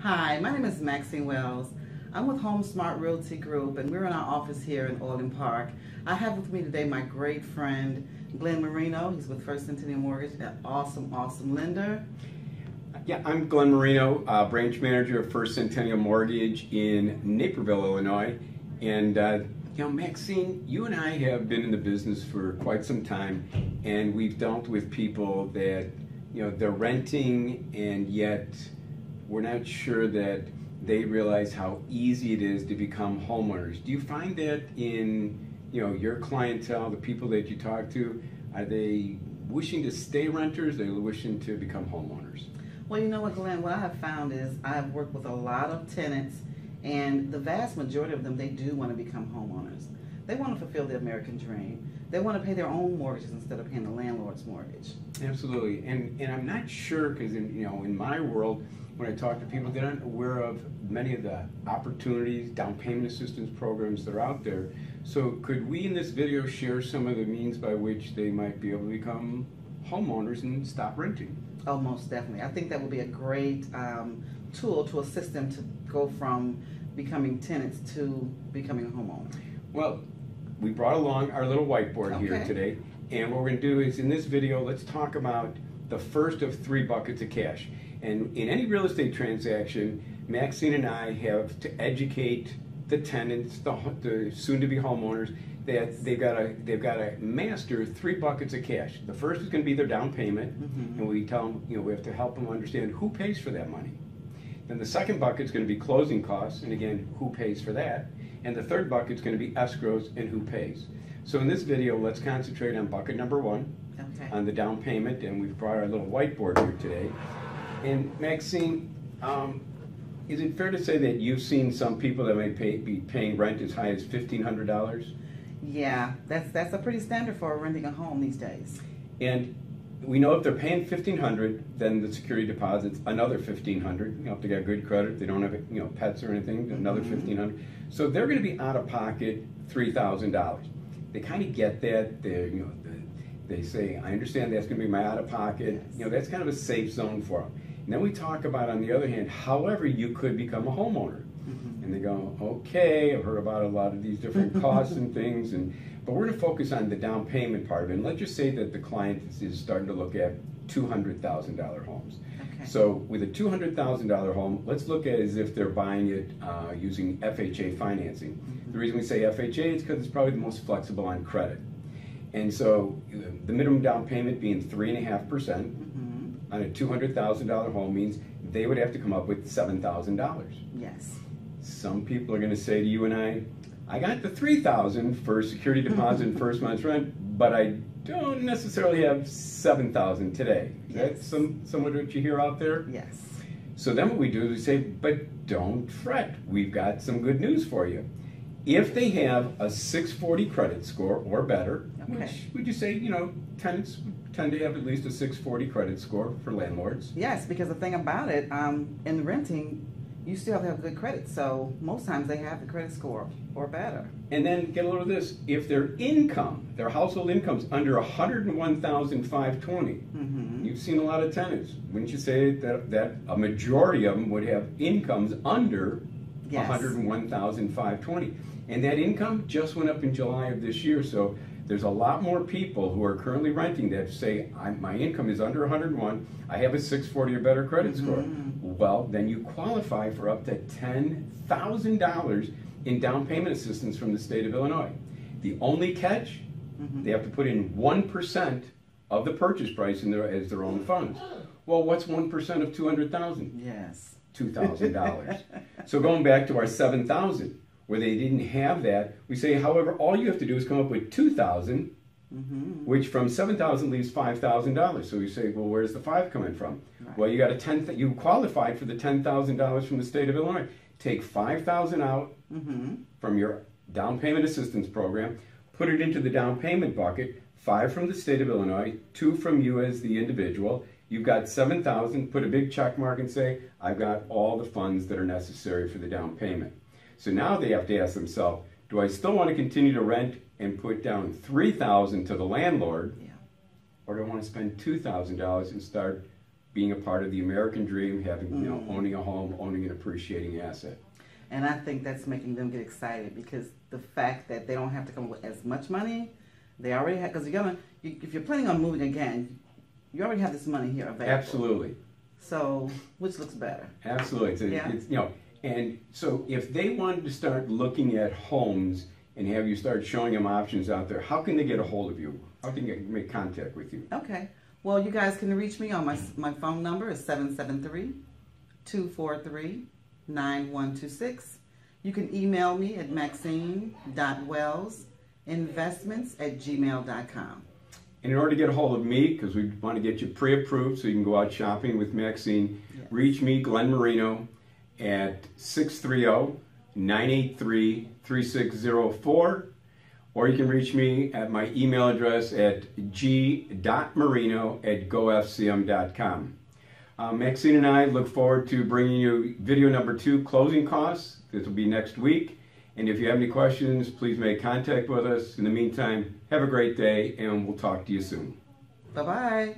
Hi, my name is Maxine Wells. I'm with HomeSmart Realty Group, and we're in our office here in Orland Park. I have with me today my great friend, Glen Marino. He's with First Centennial Mortgage, an awesome lender. Yeah, I'm Glen Marino, branch manager of First Centennial Mortgage in Naperville, Illinois. And Maxine, you and I have been in the business for quite some time, and we've dealt with people that, they're renting, and yet we're not sure that they realize how easy it is to become homeowners. Do you find that in, your clientele, the people that you talk to, are they wishing to stay renters, or are they wishing to become homeowners? Well, you know what, Glenn, what I have found is I have worked with a lot of tenants, and the vast majority of them, they do want to become homeowners. They want to fulfill the American dream. They want to pay their own mortgages instead of paying the landlord's mortgage. Absolutely, and I'm not sure, because in my world, when I talk to people, they aren't aware of many of the opportunities, down payment assistance programs that are out there. So could we in this video share some of the means by which they might be able to become homeowners and stop renting? Oh, most definitely. I think that would be a great tool to assist them to go from becoming tenants to becoming a homeowner. Well, we brought along our little whiteboard here today, and what we're going to do is in this video, let's talk about the first of 3 buckets of cash. And in any real estate transaction, Maxine and I have to educate the tenants, the soon-to-be homeowners, that they've got to master 3 buckets of cash. The first is going to be their down payment, and we tell them, we have to help them understand who pays for that money. Then the second bucket is going to be closing costs, and again, who pays for that? And the third bucket is going to be escrows and who pays. So in this video, let's concentrate on bucket number 1, on the down payment, and we've brought our little whiteboard here today. And Maxine, is it fair to say that you've seen some people that may be paying rent as high as $1,500? Yeah, that's a pretty standard for renting a home these days. And we know if they're paying $1,500, then the security deposit's another $1,500. If they got good credit, they don't have pets or anything, another $1,500. So they're going to be out of pocket $3,000. They kind of get that. They say, I understand that's going to be my out of pocket. Yes. That's kind of a safe zone for them. And then we talk about, on the other hand, however you could become a homeowner. And they go, okay, I've heard about a lot of these different costs and things, but we're going to focus on the down payment part of it. And let's just say that the client is starting to look at $200,000 homes. So with a $200,000 home, let's look at it as if they're buying it using FHA financing. The reason we say FHA is because it's probably the most flexible on credit. And so the minimum down payment being 3.5% on a $200,000 home means they would have to come up with $7,000. Yes. Some people are going to say to you and I got the $3,000 for security deposit and first month's rent, but I don't necessarily have $7,000 today. Is that somewhat what you hear out there? Yes. So then what we do is we say, but don't fret. We've got some good news for you. If they have a 640 credit score or better, which would you say, tenants tend to have at least a 640 credit score for landlords? Yes, because the thing about it, in renting, you still have to have good credit. So most times they have the credit score or better. And then get a load of this. If their income, their household income's under $101,520, you've seen a lot of tenants. Wouldn't you say that a majority of them would have incomes under $101,520? And that income just went up in July of this year. So there's a lot more people who are currently renting that say, my income is under 101, I have a 640 or better credit score. Well, then you qualify for up to $10,000 in down payment assistance from the state of Illinois. The only catch, they have to put in 1% of the purchase price as their own funds. Well, what's 1% of 200,000? Yes. $2,000. So going back to our 7,000, where they didn't have that, we say, however, all you have to do is come up with 2,000, which from 7,000 leaves $5,000. So we say, well, where's the 5 coming from? Well, you got you qualified for the $10,000 from the state of Illinois. Take 5,000 out from your down payment assistance program, put it into the down payment bucket, 5 from the state of Illinois, 2 from you as the individual. You've got 7,000. Put a big check mark and say, I've got all the funds that are necessary for the down payment. So now they have to ask themselves, do I still want to continue to rent and put down $3,000 to the landlord, or do I want to spend $2,000 and start being a part of the American dream, having, you know, owning a home, owning an appreciating asset. And I think that's making them get excited, because the fact that they don't have to come up with as much money, they already have, because if you're planning on moving again, you already have this money here available. Absolutely. So, which looks better? Absolutely. It's, you know, and so if they wanted to start looking at homes and have you start showing them options out there, how can they get a hold of you? How can they make contact with you? Okay. Well, you guys can reach me on my phone number is 773-243-9126. You can email me at maxine.wells.investments@gmail.com. And in order to get a hold of me, because we want to get you pre-approved so you can go out shopping with Maxine, reach me, Glen Marino, at 630-983-3604, or you can reach me at my email address at g.marino@gofcm.com. Maxine and I look forward to bringing you video number 2, closing costs. This will be next week. And if you have any questions, please make contact with us. In the meantime, have a great day, and we'll talk to you soon. Bye-bye.